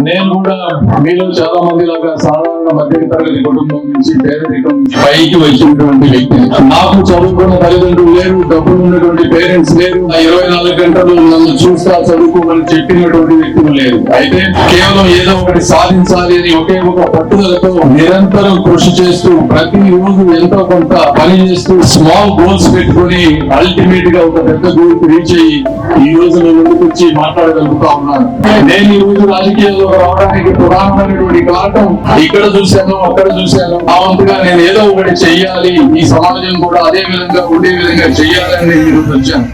నేను కూడా మీలో చాలా మంది లాగా సాధారణ మధ్య తరగతి కుటుంబం నుంచి పేదరికం నుంచి పైకి వచ్చినటువంటి వ్యక్తిని. నాకు చదువుకున్న తల్లిదండ్రులు లేరు, డబ్బులు ఉన్నటువంటి పేరెంట్స్ లేరు, 24 గంటలు నన్ను చూస్తా చదువుకోమని చెప్పినటువంటి వ్యక్తులు లేరు. అయితే కేవలం ఏదో ఒకటి సాధించాలి అని ఒకే ఒక పట్టుదలతో నిరంతరం కృషి చేస్తూ ప్రతి రోజు ఎంతో కొంత పని చేస్తూ స్మాల్ గోల్స్ పెట్టుకుని అల్టిమేట్ గా ఒక పెద్ద గోల్ రీచ్ అయ్యి ఈ రోజు నేను ముందుకు వచ్చి మాట్లాడగలుగుతా ఉన్నాను. నేను ఈ రోజు రాజకీయాల్లో రావడానికి ప్రధానమైనటువంటి కారణం ఇక్కడ చూశాను, అక్కడ చూశాను. ఆ వంతుగా నేను ఏదో ఒకటి చెయ్యాలి, ఈ సమాజం కూడా అదే విధంగా ఉండే విధంగా చెయ్యాలని నేను ఈరోజు వచ్చాను.